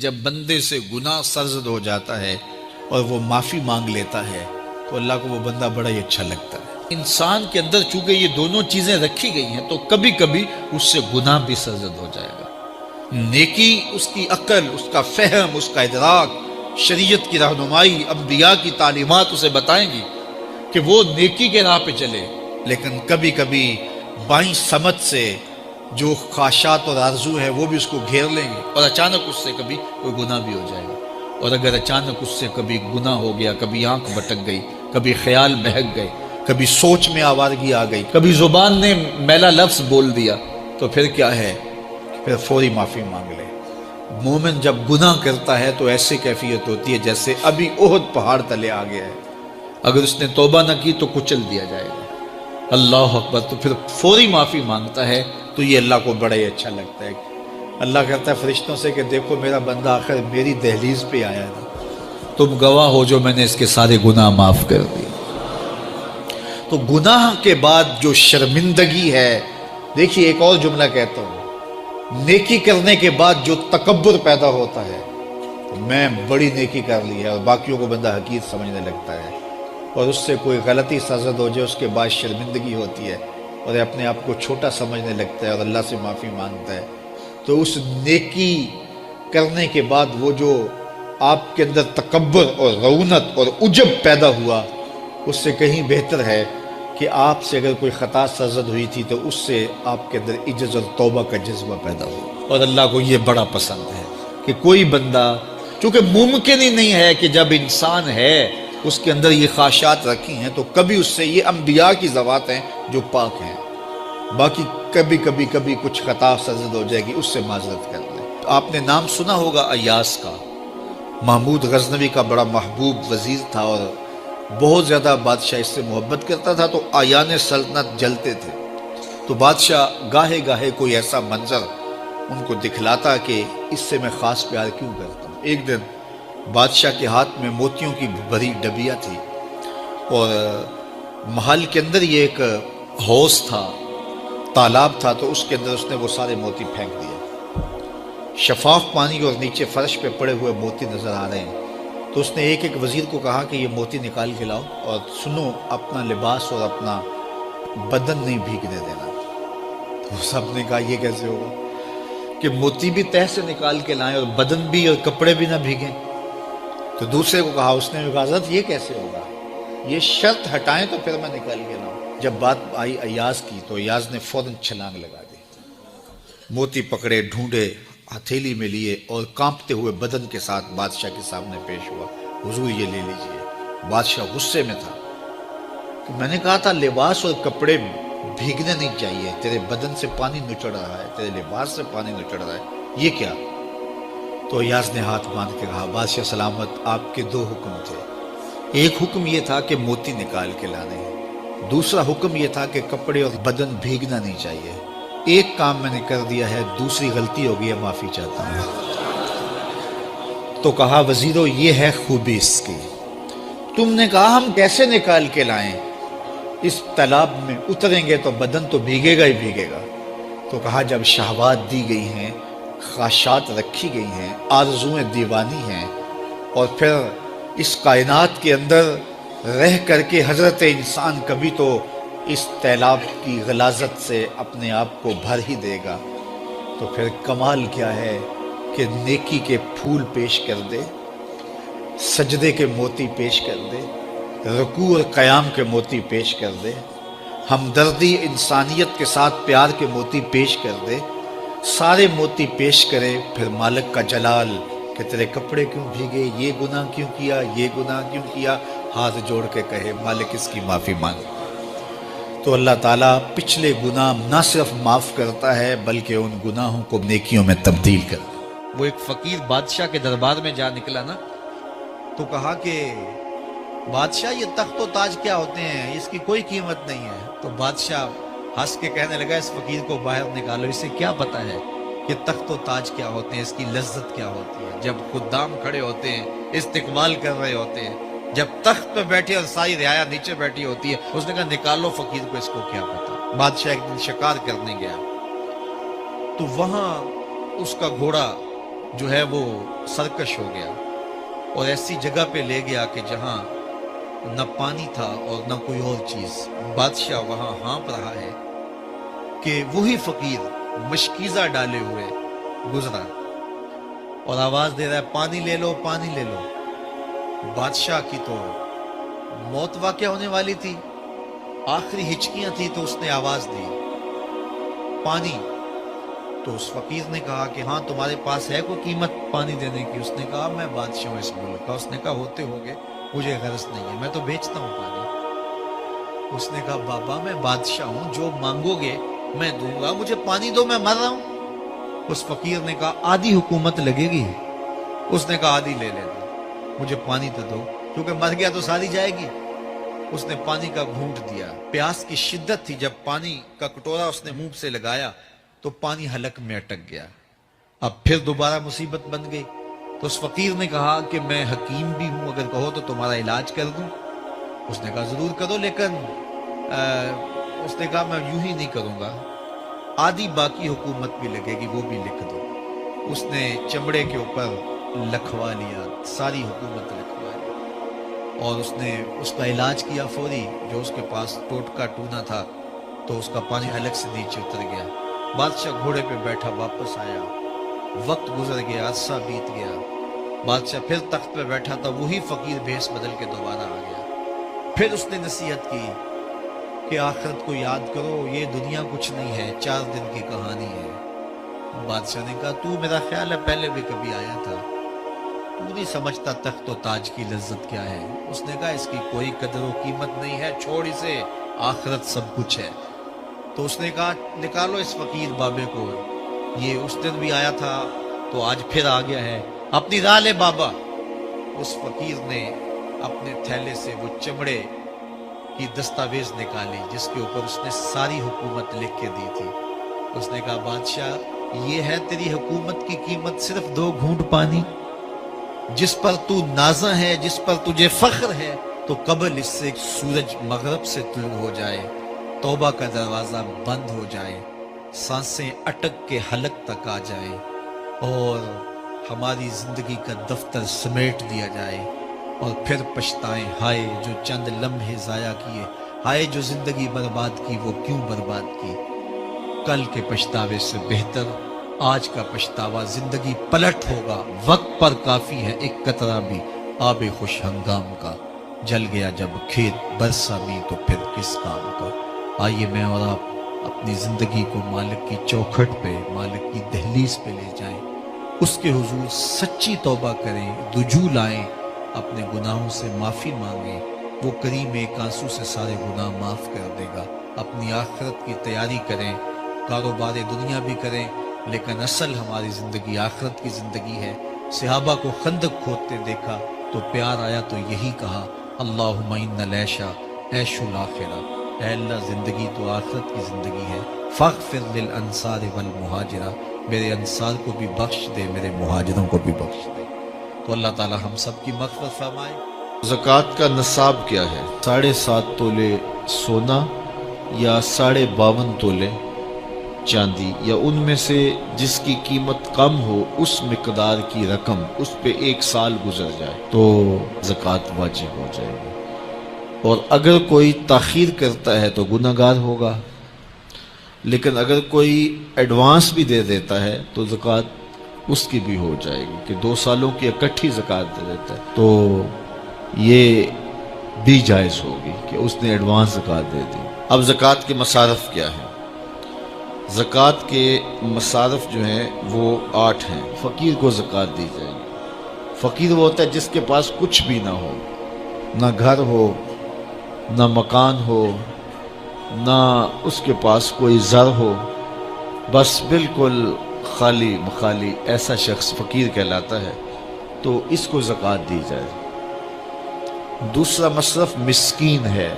جب بندے سے گناہ سرزد ہو جاتا ہے اور وہ معافی مانگ لیتا ہے تو اللہ کو وہ بندہ بڑا ہی اچھا لگتا ہے۔ انسان کے اندر چونکہ یہ دونوں چیزیں رکھی گئی ہیں تو کبھی کبھی اس سے گناہ بھی سرزد ہو جائے گا۔ نیکی اس کی عقل، اس کا فہم، اس کا ادراک، شریعت کی رہنمائی، انبیاء کی تعلیمات اسے بتائیں گی کہ وہ نیکی کے راہ پہ چلے، لیکن کبھی کبھی بائیں سمجھ سے جو خواہشات اور آرزو ہے وہ بھی اس کو گھیر لیں گے اور اچانک اس سے کبھی کوئی گناہ بھی ہو جائے گا۔ اور اگر اچانک اس سے کبھی گناہ ہو گیا، کبھی آنکھ بھٹک گئی، کبھی خیال بہک گئے، کبھی سوچ میں آوارگی آ گئی، کبھی زبان نے میلا لفظ بول دیا، تو پھر کیا ہے؟ پھر فوری معافی مانگ لے۔ مومن جب گناہ کرتا ہے تو ایسی کیفیت ہوتی ہے جیسے ابھی احد پہاڑ تلے آ گیا ہے، اگر اس نے توبہ نہ کی تو کچل دیا جائے گا۔ اللہ اکبر! تو پھر فوری معافی مانگتا ہے تو یہ اللہ کو بڑا ہی اچھا لگتا ہے۔ اللہ کہتا ہے فرشتوں سے کہ دیکھو میرا بندہ آخر میری دہلیز پہ آیا ہے نا، تم گواہ ہو جو میں نے اس کے سارے گناہ معاف کر دیے۔ تو گناہ کے بعد جو شرمندگی ہے، دیکھیے ایک اور جملہ کہتا ہوں، نیکی کرنے کے بعد جو تکبر پیدا ہوتا ہے، میں بڑی نیکی کر لی ہے، اور باقیوں کو بندہ حقیر سمجھنے لگتا ہے، اور اس سے کوئی غلطی سرزد ہو جائے اس کے بعد شرمندگی ہوتی ہے اور اپنے آپ کو چھوٹا سمجھنے لگتا ہے اور اللہ سے معافی مانگتا ہے، تو اس نیکی کرنے کے بعد وہ جو آپ کے اندر تکبر اور رعونت اور عجب پیدا ہوا، اس سے کہیں بہتر ہے کہ آپ سے اگر کوئی خطا سرزد ہوئی تھی تو اس سے آپ کے اندر عجز اور توبہ کا جذبہ پیدا ہو۔ اور اللہ کو یہ بڑا پسند ہے کہ کوئی بندہ، چونکہ ممکن ہی نہیں ہے کہ جب انسان ہے اس کے اندر یہ خواہشات رکھی ہیں تو کبھی اس سے، یہ انبیاء کی ذوات ہیں جو پاک ہیں، باقی کبھی کچھ خطا سرزد ہو جائے گی، اس سے معذرت کر لیں۔ آپ نے نام سنا ہوگا ایاس کا، محمود غزنوی کا بڑا محبوب وزیر تھا اور بہت زیادہ بادشاہ اس سے محبت کرتا تھا، تو آیان سلطنت جلتے تھے، تو بادشاہ گاہے گاہے کوئی ایسا منظر ان کو دکھلاتا کہ اس سے میں خاص پیار کیوں کرتا ہوں۔ ایک دن بادشاہ کے ہاتھ میں موتیوں کی بھری ڈبیا تھی اور محل کے اندر یہ ایک حوض تھا، تالاب تھا، تو اس کے اندر اس نے وہ سارے موتی پھینک دیے۔ شفاف پانی اور نیچے فرش پہ پڑے ہوئے موتی نظر آ رہے ہیں، تو اس نے ایک ایک وزیر کو کہا کہ یہ موتی نکال کے لاؤ، اور سنو اپنا لباس اور اپنا بدن نہیں بھیگنے دینا۔ تو سب نے کہا یہ کیسے ہوگا کہ موتی بھی تہ سے نکال کے لائیں اور بدن بھی اور کپڑے بھی نہ بھیگیں؟ تو دوسرے کو کہا، اس نے کہا حضرت یہ کیسے ہوگا، یہ شرط ہٹائیں تو پھر میں نکال کے لاؤں۔ جب بات آئی ایاز کی تو ایاز نے فوراً چھلانگ لگا دی، موتی پکڑے، ڈھونڈے، ہتھیلی میں لیے اور کانپتے ہوئے بدن کے ساتھ بادشاہ کے سامنے پیش ہوا۔ حضور یہ لے لیجئے۔ بادشاہ غصے میں تھا کہ میں نے کہا تھا لباس اور کپڑے بھیگنے نہیں چاہیے، تیرے بدن سے پانی نچڑ رہا ہے، تیرے لباس سے پانی نچڑ رہا ہے، یہ کیا؟ تو ایاز نے ہاتھ باندھ کے کہا، بادشاہ سلامت، آپ کے دو حکم تھے، ایک حکم یہ تھا کہ موتی نکال کے لانے ہیں، دوسرا حکم یہ تھا کہ کپڑے اور بدن بھیگنا نہیں چاہیے۔ ایک کام میں نے کر دیا ہے، دوسری غلطی ہو گئی ہے، معافی چاہتا ہوں۔ تو کہا وزیرو یہ ہے خوبی اس کی، تم نے کہا ہم کیسے نکال کے لائیں، اس تالاب میں اتریں گے تو بدن تو بھیگے گا ہی بھیگے گا۔ تو کہا جب شہوات دی گئی ہیں، خواہشات رکھی گئی ہیں، آرزویں دیوانی ہیں، اور پھر اس کائنات کے اندر رہ کر کے حضرت انسان کبھی تو اس تالاب کی غلاظت سے اپنے آپ کو بھر ہی دے گا، تو پھر کمال کیا ہے کہ نیکی کے پھول پیش کر دے، سجدے کے موتی پیش کر دے، رکوع اور قیام کے موتی پیش کر دے، ہمدردی انسانیت کے ساتھ پیار کے موتی پیش کر دے، سارے موتی پیش کرے، پھر مالک کا جلال کہ تیرے کپڑے کیوں بھیگے، یہ گناہ کیوں کیا، یہ گناہ کیوں کیا، ہاتھ جوڑ کے کہے مالک اس کی معافی مانگ، تو اللہ تعالیٰ پچھلے گناہ نہ صرف معاف کرتا ہے بلکہ ان گناہوں کو نیکیوں میں تبدیل کرتا ہے۔ وہ ایک فقیر بادشاہ کے دربار میں جا نکلا نا، تو کہا کہ بادشاہ یہ تخت و تاج کیا ہوتے ہیں، اس کی کوئی قیمت نہیں ہے۔ تو بادشاہ ہنس کے کہنے لگا اس فقیر کو باہر نکالو، اسے کیا پتا ہے کہ تخت و تاج کیا ہوتے ہیں، اس کی لذت کیا ہوتی ہے، جب خدام کھڑے ہوتے ہیں، استقبال کر رہے ہوتے ہیں، جب تخت پہ بیٹھے اور ساری رعایا نیچے بیٹھی ہوتی ہے۔ اس نے کہا نکالو فقیر کو، اس کو کیا پتا۔ بادشاہ ایک دن شکار کرنے گیا تو وہاں اس کا گھوڑا جو ہے وہ سرکش ہو گیا اور ایسی جگہ پہ لے گیا کہ جہاں نہ پانی تھا اور نہ کوئی اور چیز. بادشاہ وہاں ہانپ رہا ہے کہ وہی فقیر مشکیزہ ڈالے ہوئے گزرا اور آواز دے رہا ہے پانی لے لو پانی لے لو. بادشاہ کی تو موت واقع ہونے والی تھی, آخری ہچکیاں تھی تو اس نے آواز دی پانی. تو اس فقیر نے کہا کہ ہاں تمہارے پاس ہے کوئی قیمت پانی دینے کی؟ اس نے کہا میں بادشاہ ہوں اس ملک کا. اس نے کہا ہوتے ہوگے, مجھے غرض نہیں ہے, میں تو بیچتا ہوں پانی. اس نے کہا بابا میں بادشاہ ہوں, جو مانگو گے میں دوں گا, مجھے پانی دو, میں مر رہا ہوں. اس فقیر نے کہا آدھی حکومت لگے گی. اس نے کہا آدھی لے لینا, مجھے پانی تو دو, کیونکہ مر گیا تو ساری جائے گی. اس نے پانی کا گھونٹ دیا, پیاس کی شدت تھی, جب پانی کا کٹورا اس نے منہ سے لگایا تو پانی حلق میں اٹک گیا. اب پھر دوبارہ مصیبت بن گئی. تو اس فقیر نے کہا کہ میں حکیم بھی ہوں, اگر کہو تو تمہارا علاج کر دوں. اس نے کہا ضرور کرو, لیکن اس نے کہا میں یوں ہی نہیں کروں گا, آدھی باقی حکومت بھی لگے گی, وہ بھی لکھ دو. اس نے چمڑے کے اوپر لکھوا لیا, ساری حکومت لکھوا لی, اور اس نے اس کا علاج کیا فوری. جو اس کے پاس ٹوٹکا ٹونا تھا تو اس کا پانی حلق سے نیچے اتر گیا. بادشاہ گھوڑے پہ بیٹھا واپس آیا, وقت گزر گیا, عرصہ بیت گیا. بادشاہ پھر تخت پہ بیٹھا تھا, وہی فقیر بھیس بدل کے دوبارہ آ گیا. پھر اس نے نصیحت کی کہ آخرت کو یاد کرو, یہ دنیا کچھ نہیں ہے, 4 دن کی کہانی ہے. بادشاہ نے کہا تو میرا خیال ہے پہلے بھی کبھی آیا تھا, تو نہیں سمجھتا تخت و تاج کی لذت کیا ہے. اس نے کہا اس کی کوئی قدر و قیمت نہیں ہے, چھوڑ اسے, آخرت سب کچھ ہے. تو اس نے کہا نکالو اس فقیر بابے کو, یہ اس دن بھی آیا تھا تو آج پھر آ گیا ہے, اپنی راہ لے بابا. اس فقیر نے اپنے تھیلے سے وہ چمڑے کی دستاویز نکالی جس کے اوپر اس نے ساری حکومت لکھ کے دی تھی. اس نے کہا بادشاہ یہ ہے تیری حکومت کی قیمت, صرف 2 گھونٹ پانی, جس پر تو نازاں ہے, جس پر تجھے فخر ہے, تو قبل اس سے سورج مغرب سے طلوع ہو جائے, توبہ کا دروازہ بند ہو جائے, سانسیں اٹک کے حلق تک آ جائے, اور ہماری زندگی کا دفتر سمیٹ دیا جائے, اور پھر پچھتائیں ہائے جو چند لمحے ضائع کیے, ہائے جو زندگی برباد کی وہ کیوں برباد کی. کل کے پچھتاوے سے بہتر آج کا پچھتاوا زندگی پلٹ ہوگا. وقت پر کافی ہے ایک قطرہ بھی آب خوش ہنگام کا, جل گیا جب کھیت برسا بھی تو پھر کس کام کا. آئیے میں اور آپ اپنی زندگی کو مالک کی چوکھٹ پہ, مالک کی دہلیز پہ لے جائیں, اس کے حضور سچی توبہ کریں, رجوع لائیں, اپنے گناہوں سے معافی مانگیں. وہ کریم ایک آنسو سے سارے گناہ معاف کر دے گا. اپنی آخرت کی تیاری کریں, کاروبار دنیا بھی کریں, لیکن اصل ہماری زندگی آخرت کی زندگی ہے. صحابہ کو خندق کھودتے دیکھا تو پیار آیا تو یہی کہا اللہم ان العیش عیش الاخرہ, اے اللہ زندگی تو آخرت کی زندگی ہے. فاغفر للانصار والمہاجرہ, میرے انصار کو بھی بخش دے, میرے مہاجروں کو بھی بخش دے. تو اللہ تعالی ہم سب کی مغفرت فرمائے. زکوٰۃ کا نصاب کیا ہے؟ 7.5 تولے سونا یا 52.5 تولے چاندی, یا ان میں سے جس کی قیمت کم ہو اس مقدار کی رقم, اس پہ 1 سال گزر جائے تو زکوٰۃ واجب ہو جائے گی. اور اگر کوئی تاخیر کرتا ہے تو گناہ گار ہوگا, لیکن اگر کوئی ایڈوانس بھی دے دیتا ہے تو زکوٰۃ اس کی بھی ہو جائے گی, کہ 2 سالوں کی اکٹھی زکوٰۃ دے دیتا ہے تو یہ بھی جائز ہوگی کہ اس نے ایڈوانس زکوٰۃ دے دی. اب زکوٰۃ کے مصارف کیا ہیں؟ زکوٰۃ کے مصارف جو ہیں وہ 8 ہیں. فقیر کو زکوٰۃ دی جائے گی. فقیر وہ ہوتا ہے جس کے پاس کچھ بھی نہ ہو, نہ گھر ہو, نہ مکان ہو, نہ اس کے پاس کوئی زر ہو, بس بالکل خالی مخالی, ایسا شخص فقیر کہلاتا ہے. تو اس کو زکوٰۃ دی جائے. دوسرا مصرف مسکین ہے.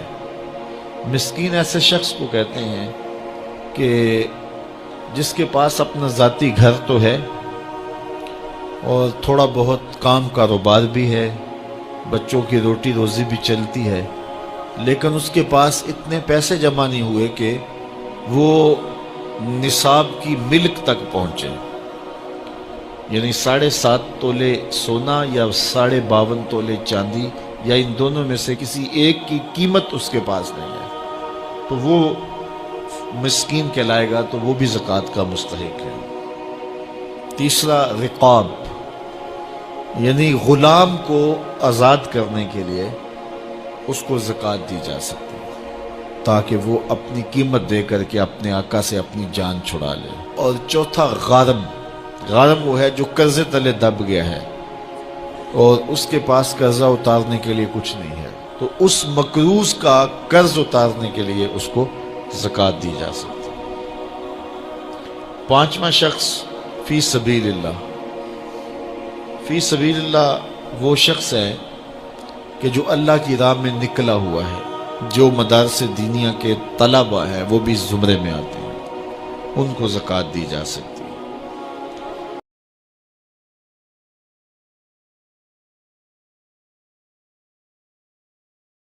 مسکین ایسے شخص کو کہتے ہیں کہ جس کے پاس اپنا ذاتی گھر تو ہے اور تھوڑا بہت کام کاروبار بھی ہے, بچوں کی روٹی روزی بھی چلتی ہے, لیکن اس کے پاس اتنے پیسے جمع نہیں ہوئے کہ وہ نصاب کی ملک تک پہنچے. یعنی 7.5 تولے سونا یا 52.5 تولے چاندی یا ان دونوں میں سے کسی ایک کی قیمت اس کے پاس نہیں ہے تو وہ مسکین کہلائے گا، تو وہ بھی زکوٰۃ کا مستحق ہے۔ تیسرا رقاب، یعنی غلام کو آزاد کرنے کے لیے اس کو زکوٰۃ دی جا سکتی ہے تاکہ وہ اپنی قیمت دے کر کے اپنے آقا سے اپنی جان چھڑا لے۔ اور چوتھا غارم، غارم وہ ہے جو قرضے تلے دب گیا ہے اور اس کے پاس قرضہ اتارنے کے لیے کچھ نہیں ہے، تو اس مقروض کا قرض اتارنے کے لیے اس کو زکوٰۃ دی جا سکتی ہے۔ پانچواں شخص فی سبیل اللہ، فی سبیل اللہ وہ شخص ہے کہ جو اللہ کی راہ میں نکلا ہوا ہے، جو مدارس دینیہ کے طلبہ ہیں وہ بھی زمرے میں آتے ہیں، ان کو زکوٰۃ دی جا سکتی ہے۔